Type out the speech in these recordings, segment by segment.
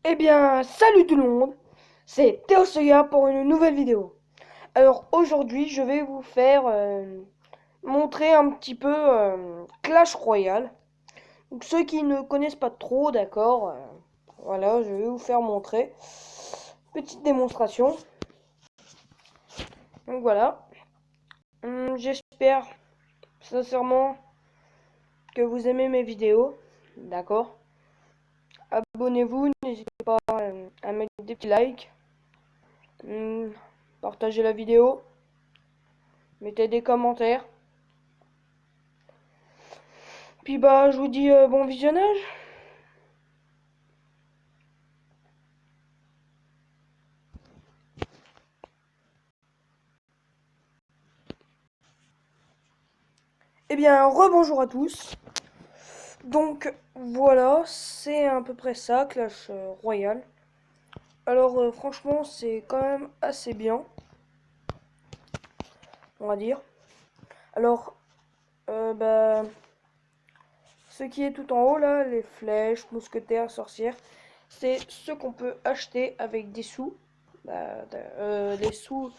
Eh bien, salut tout le monde, c'est Théo Soya pour une nouvelle vidéo. Alors aujourd'hui, je vais vous faire montrer un petit peu Clash Royale. Donc ceux qui ne connaissent pas trop, d'accord, voilà, je vais vous faire montrer. Petite démonstration. Donc voilà. J'espère sincèrement que vous aimez mes vidéos, d'accord. Abonnez-vous, n'hésitez pas à mettre des petits likes. Hum, Partagez la vidéo. Mettez des commentaires. Puis bah je vous dis bon visionnage. Eh bien rebonjour à tous. Donc voilà, c'est à peu près ça, Clash Royale. Alors franchement c'est quand même assez bien, on va dire. Alors bah ce qui est tout en haut là, les flèches, mousquetaires, sorcières, c'est ce qu'on peut acheter avec des sous. Les sous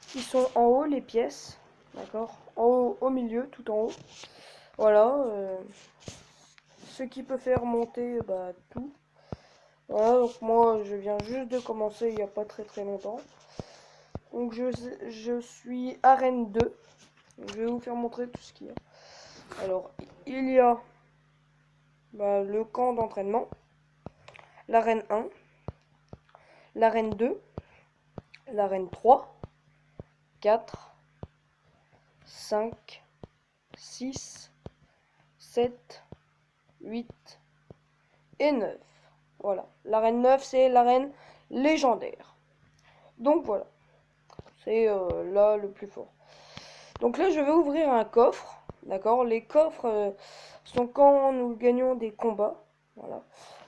qui sont en haut, les pièces, d'accord, en haut, au milieu, tout en haut. Voilà, ce qui peut faire monter bah, tout. Voilà, donc moi je viens juste de commencer il n'y a pas très longtemps. Donc je suis arène 2. Je vais vous faire montrer tout ce qu'il y a. Alors, il y a bah, le camp d'entraînement, l'arène 1, l'arène 2, l'arène 3, 4, 5, 6, 7, 8 et 9. Voilà, l'arène 9 c'est l'arène légendaire. Donc voilà, c'est là le plus fort. Donc là je vais ouvrir un coffre, d'accord. Les coffres sont quand nous gagnons des combats. Voilà.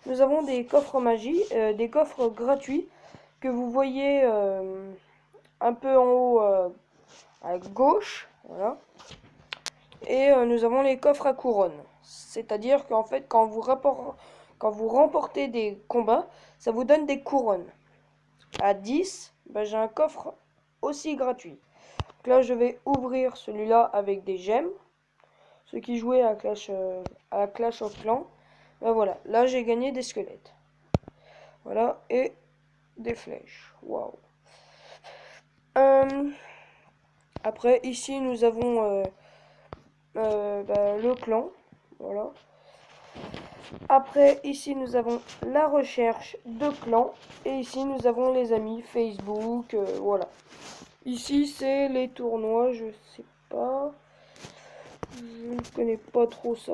Nous avons des coffres magie, des coffres gratuits que vous voyez un peu en haut à gauche. Voilà. Et nous avons les coffres à couronne. C'est-à-dire qu'en fait, quand vous remportez des combats, ça vous donne des couronnes. À 10, bah, j'ai un coffre aussi gratuit. Donc là, je vais ouvrir celui-là avec des gemmes. Ceux qui jouaient à Clash of Clans. Ben voilà, là j'ai gagné des squelettes. Voilà, et des flèches. Waouh. Euh, Après, ici nous avons le clan. Voilà. Après, ici nous avons la recherche de clans. Et ici nous avons les amis Facebook. Voilà. Ici c'est les tournois, je sais pas. Je ne connais pas trop ça.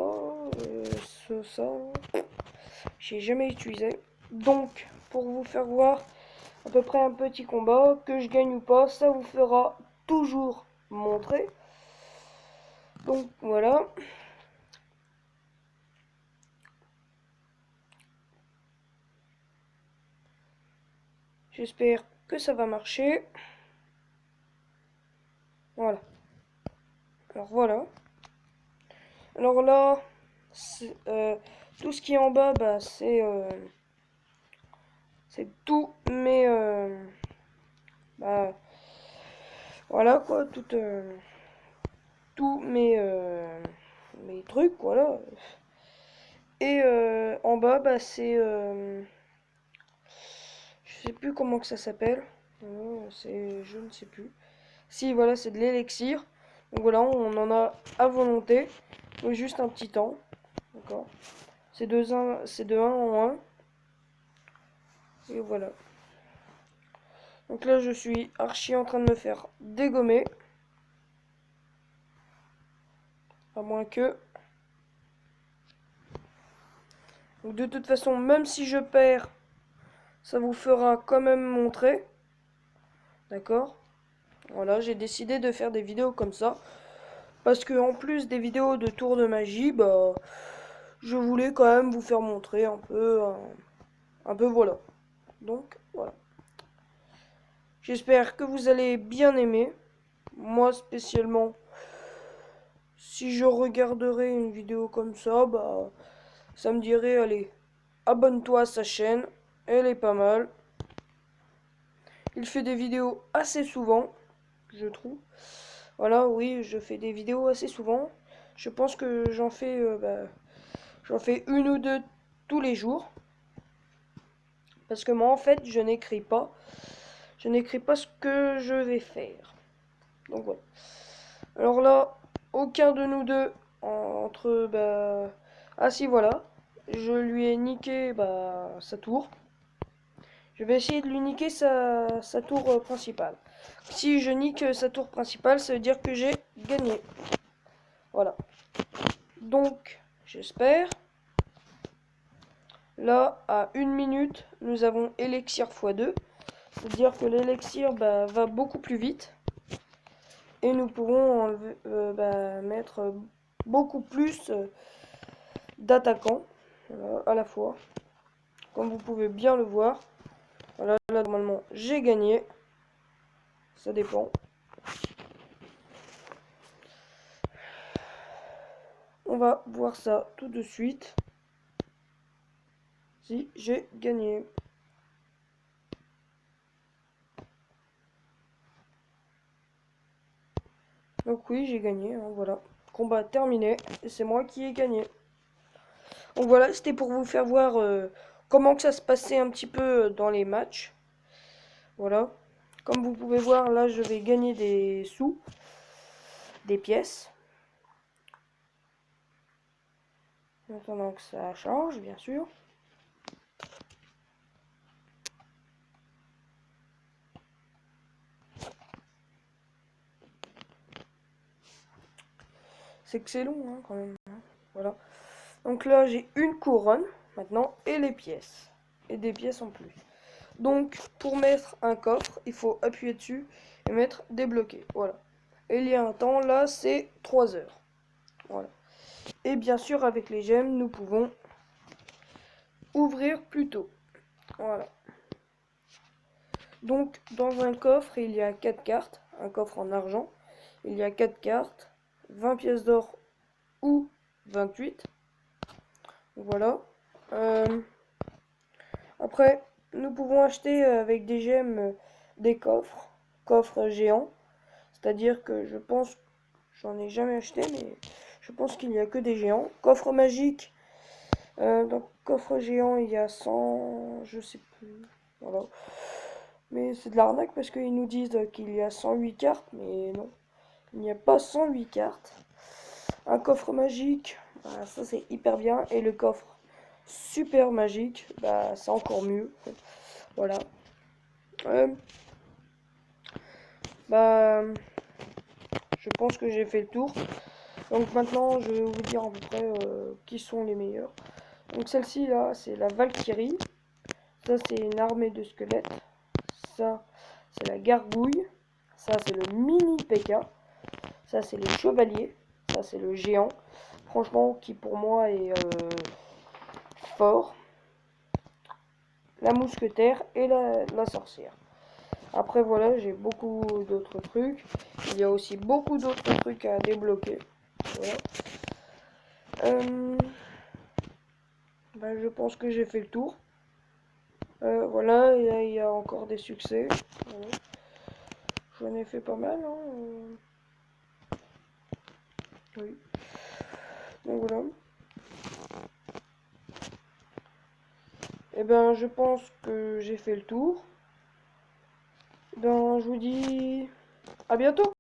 Ça. J'ai jamais utilisé. Donc, pour vous faire voir à peu près un petit combat, que je gagne ou pas, ça vous fera toujours montrer. Donc voilà. J'espère que ça va marcher. Voilà. Alors voilà. Alors là, tout ce qui est en bas, bah, c'est tout mes... bah, voilà quoi, tous mes trucs, voilà. Et en bas, bah, je sais plus comment que ça s'appelle. Je ne sais plus. Si, voilà, c'est de l'élixir. Donc voilà, on en a à volonté. Donc juste un petit temps. D'accord. C'est de un en un. Et voilà. Donc là, je suis archi en train de me faire dégommer. À moins que... Donc de toute façon, même si je perds, ça vous fera quand même montrer. D'accord. Voilà, j'ai décidé de faire des vidéos comme ça. Parce que en plus des vidéos de tours de magie, bah, je voulais quand même vous faire montrer un peu voilà. Donc voilà. J'espère que vous allez bien aimer. Moi spécialement, si je regarderais une vidéo comme ça, bah, ça me dirait, allez, abonne-toi à sa chaîne. Elle est pas mal. Il fait des vidéos assez souvent, je trouve. Voilà, oui, je fais des vidéos assez souvent. Je pense que j'en fais une ou deux tous les jours. Parce que moi, en fait, je n'écris pas. Je n'écris pas ce que je vais faire. Donc voilà. Alors là, aucun de nous deux entre ah si voilà, je lui ai niqué sa tour. Je vais essayer de lui niquer sa tour principale. Si je nique sa tour principale, ça veut dire que j'ai gagné. Voilà. Donc, j'espère. Là, à 1 minute, nous avons élixir x2. C'est-à-dire que l'élixir va beaucoup plus vite. Et nous pourrons mettre beaucoup plus d'attaquants à la fois. Comme vous pouvez bien le voir. Voilà, là normalement j'ai gagné. Ça dépend. On va voir ça tout de suite. Si j'ai gagné. Donc oui, j'ai gagné, hein, voilà. Combat terminé, et c'est moi qui ai gagné. Donc voilà, c'était pour vous faire voir comment que ça se passait un petit peu dans les matchs. Voilà. Comme vous pouvez voir, là, je vais gagner des sous, des pièces. En attendant que ça change, bien sûr. C'est que c'est long, hein, quand même. Voilà. Donc là, j'ai une couronne, maintenant, et les pièces. Et des pièces en plus. Donc, pour mettre un coffre, il faut appuyer dessus et mettre débloquer. Voilà. Et il y a un temps, là, c'est 3 heures. Voilà. Et bien sûr, avec les gemmes, nous pouvons ouvrir plus tôt. Voilà. Donc, dans un coffre, il y a 4 cartes. Un coffre en argent. Il y a 4 cartes. 20 pièces d'or ou 28. Voilà. Après, nous pouvons acheter avec des gemmes des coffres géants. C'est-à-dire que je pense, j'en ai jamais acheté, mais je pense qu'il n'y a que des géants. Coffre magique, donc coffre géant, il y a 100, je sais plus, voilà. Mais c'est de l'arnaque parce qu'ils nous disent qu'il y a 108 cartes, mais non, il n'y a pas 108 cartes. Un coffre magique, ça c'est hyper bien, et le coffre super magique, c'est encore mieux. Voilà. Je pense que j'ai fait le tour. Donc maintenant, je vais vous dire à peu près qui sont les meilleurs. Donc celle-ci là, c'est la Valkyrie. Ça, c'est une armée de squelettes. Ça, c'est la gargouille. Ça, c'est le mini P.K. Ça, c'est le chevalier. Ça, c'est le géant. Franchement, qui pour moi est fort. La mousquetaire et la sorcière. Après, voilà, j'ai beaucoup d'autres trucs. Il y a aussi beaucoup d'autres trucs à débloquer. Voilà. Je pense que j'ai fait le tour. Voilà, il y a encore des succès. Voilà. J'en ai fait pas mal. Hein. Oui. Donc voilà. Et ben, je pense que j'ai fait le tour. Ben, je vous dis à bientôt.